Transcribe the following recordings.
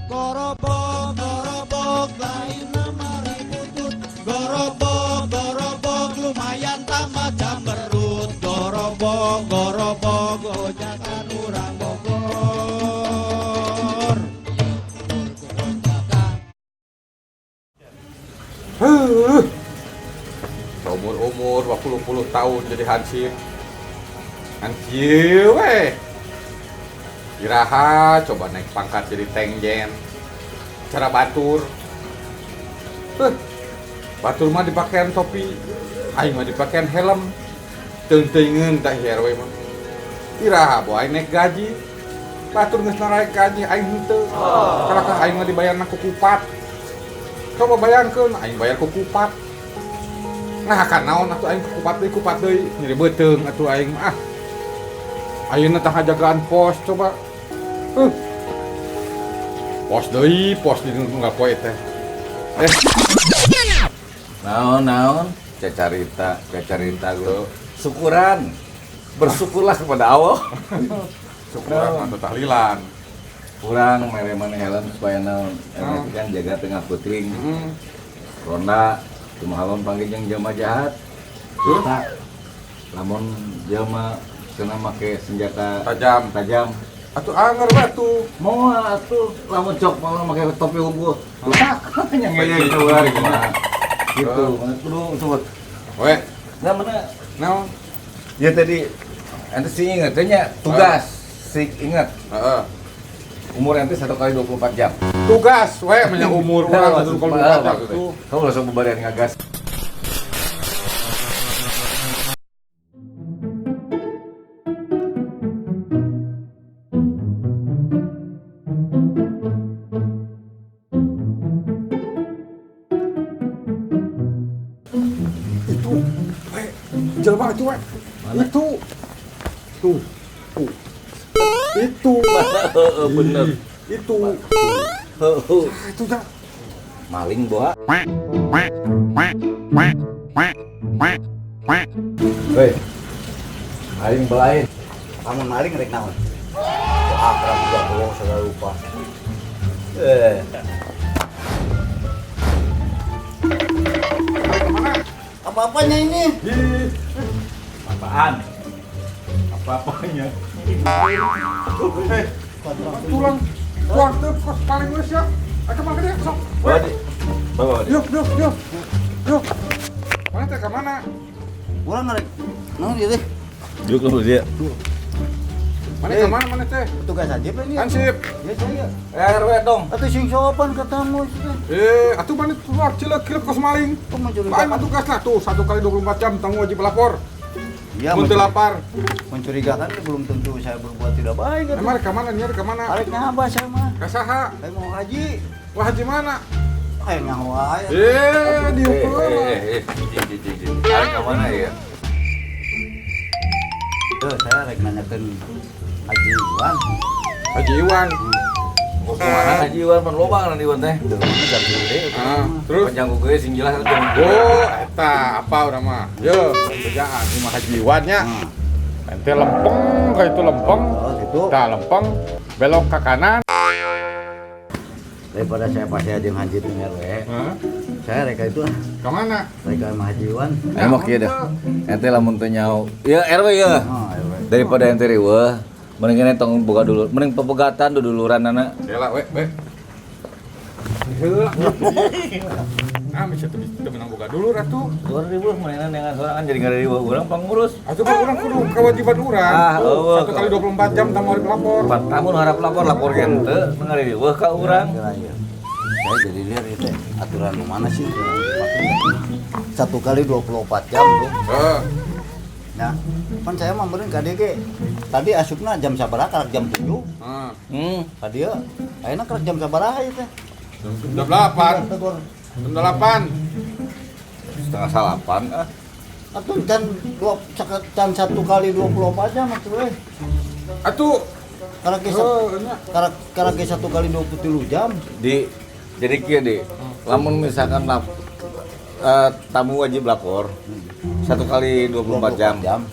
Gorobok, gorobok, lain nama ributut. Gorobok, gorobok, lumayan tambah jamberut. Gorobok, gorobok, gojakan urang Bogor. Umur 20 tahun jadi hansip. Anjir weh. Iraha coba naik pangkat jadi tengjen. Cara batur. Batur mah dipakaian topi. Aing mah dipakaian helm. Teung-teungeun tah hier we mah. Iraha boy naik gaji. Batur geus naik gaji aing henteu. Kalakah aing mah dibayarna ku kupat. Coba bayangkeun aing bayar ku kupat. Nah kan naon atuh aing kupat deui nyeri beuteung atuh aing mah. Ayeuna tah ngajagaan pos coba. Pos deui, pos di tunggal poe teh. Naon cacarita guru. Syukuran. Bersyukurlah kepada Allah. Syukuran atuh tahlilan. Kurang mere maneh supaya naon kan jaga tengah puting. Ronda kumaha panggil jeung jelema jahat. Kita lamun jelema kena make senjata tajam. Atuh anger batu. Moal atuh lamun cok mau make topi unggul. Tak nya ngeye keluar gimana. Gitu, mana kudu sebut. We, Enggak mana? naon? Ya tadi ente sih inget nya tugas. Sik inget. Heeh. Umur ente 1 kali 24 jam. Tugas we menyang umur urang atuh kalau badak tuh. Kamu langsung bebarian ngagas. Itu we, jelema itu we. Itu. Tuh. Itu. Bener. Itu. Itu dah. Maling boha. Hei. Maling belain. Kamu maling rek naon? Akrab juga bohong segala lupa. Apa-apanya ini? Apaan? Apa-apanya? Tulang. Tuang teu kos paling geus ya. Aka mah gede sok. Bawa. Yuk. Mana teh ka mana? Urang rek. Naon ieu teh? Yuk lu dia. Mana ka mana teh? Tugas aja apa ini? Hansip. Ya saya. RW dong. Atuh sing sopan katamu itu. Atuh mana tuang cileuk kos maling. Kok mencurigakan? Lain mah tugas lah tuh 1 kali 24 jam tanggung wajib lapor. Ya, Mun teu lapar. mencurigakan belum tentu saya berbuat tidak baik. Emang ka mana nyari ka mana? Arek ngapa saya mah? Ka saha? Saya mau haji. Wah haji mana? Ayo nyawa aya. Diukur. Arek ka mana ya? Tuh saya rek nanyakeun Haji Iwan. Haji Iwan. Mau kemana Haji Iwan pan loba kan Iwan teh. Jam gede. Terus Panjang gue sing jelas jam. oh, eta apa urang mah? Yo, kerjaan di mah Haji Iwan nya. Ente lempeng ka itu lempeng. Oh gitu. Tah lempeng belok ke kanan. Daripada saya pasti aja Haji di RW. Saya rek itu Ke mana? rek sama Haji Iwan. Emang kieu dah. Ente lamun teu nyau. Ya RW ya. Oh, RW. Daripada ente riweuh, mending ente tong boga dulu. Mending pepegatan duluranana. Yalah we. Heula. Bisa teu menang boga dulu ratu. 2000 mainan dengan sorangan jadi enggak riweuh urang pangurus. Atuh mah urang kudu kewajiban urang. 1 kali 24 jam tamu wajib lapor. 4 tahun harap lapor ente ngari riweuh ka urang. Saya jadi lihat itu aturan mana sih? 1 kali 24 jam bro. Heeh. Nah, kan saya mah meureun ka DG. Tadi asupna jam sabaraha ka jam 7. Tadi ya, ayeuna ka jam sabaraha ieu teh? Jam 8. Tegur. Jam 8. Setengah salapan ah. Atuh can 1 kali 24 jam atuh we. Atuh Karena ke 1 kali 23 jam. Jadi kieu di. Lamun misalkan tamu wajib lapor 1 kali 24 jam.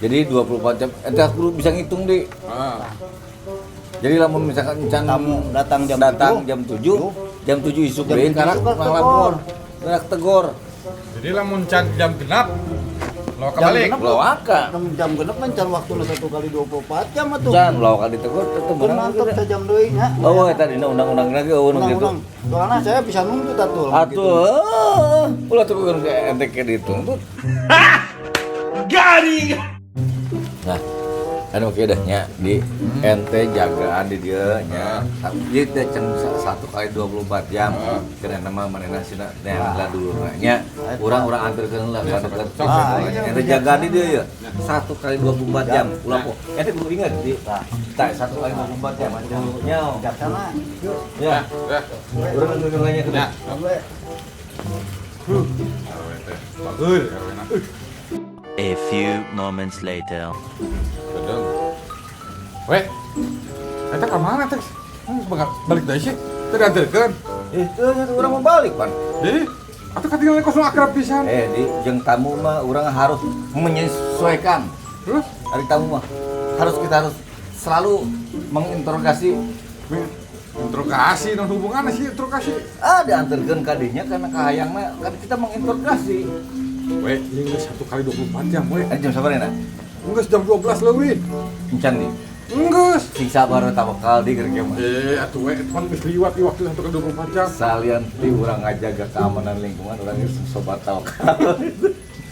Jadi 24 jam ente kudu bisa ngitung di. Jadi lamun misalkan can Tamu datang jam jam 7, jam 7 isuk Jam deui 7 karena isuk ngalapor. Gerak tegor. Jadi lamun can jam genap lo Jam kebalik. genep. Lawaka. Jam genep kan can waktuna 1 kali 24 jam atuh. Can lawaka ditegur tetep Pun menang. mantap sejam deui nya. Oh, eta dina undang-undang lagi eueuh nu gitu. Undang-undang. Soalnya saya bisa nuntut atuh. Atuh, ulah tuh kan kayak ente kayak dituntut. Garing. Nah, anu oke dah nya di ente jagaan di dia nya. Ieu teh can 1 kali 24 jam. Kena nama manehna sina neanglah dulurna nya. Urang-urang anterkeun lah ka deket. Ente jagaan di dia ya. 1 kali 24 jam. Ulah po. Ente kudu inget di. Tah, 1 kali 24 jam aja nya. Jaksana. Ya. Urang ngeunggahnya kena. Bagus, karena A few moments later. gedeng. Weh, eta ka mana teh? Balik deui sih. Teu dianterkeun. Itu urang mau balik pan. Jadi, atuh katinggalan kosong akrab pisan. Di jeung tamu mah urang harus menyesuaikan. Terus Hari tamu mah kita harus selalu menginterogasi. interogasi dan hubungannya sih interogasi. Diantarkeun ka dinya karena kahayangna kan kita menginterogasi. Weh, ini geus 1 kali 24 jam weh. Jam sabarena? Geus jam 12 leuwih. Encan di. Geus. Sing sabar eta bakal di keur mah. Atuh weh, kan geus liwat di waktu 1 kali 24 jam. Salian ti urang ngajaga keamanan lingkungan urang geus sobat tawakal.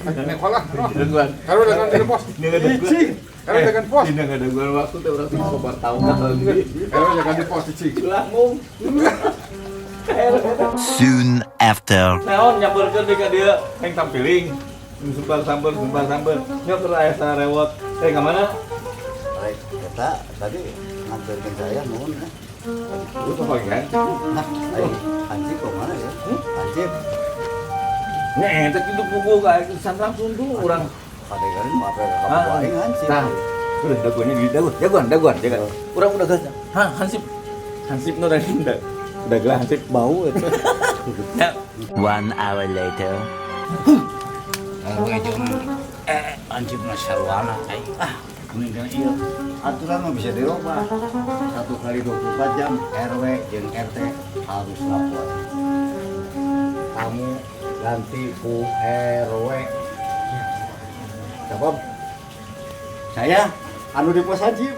Nek kalah. Dengguan. Karo dengan di pos. Cicing. Karo dengan pos. Dina ngadengguan waktu teh urang sing sobat tawakal. Karo dengan di pos cicing. Langgung. Soon after. Naon nyamperkeun di ka dieu heng tampiling. Sumpah samber. Nyok aya sarewot. Ka mana? Baik, kita tadi nganterin saya mohon ya. Lu tuh kan? Nah, ayo Hansip ke mana ya? Hansip, Nya eta kitu pugu ka kesan langsung tuh urang. pada kali mau apa kamu aing Hansip. Tah. Udah daguannya di daguan. Urang udah gas. Hansip nu tadi udah gelah Hansip bau eta. 1 hour later. Hansip mah sarwana aing. Kuning kana ieu. Aturan mah bisa dirubah. 1 kali 24 jam RW jeung RT harus lapor. Kamu ganti ku RW. Siapa? Saya anu di pos Hansip.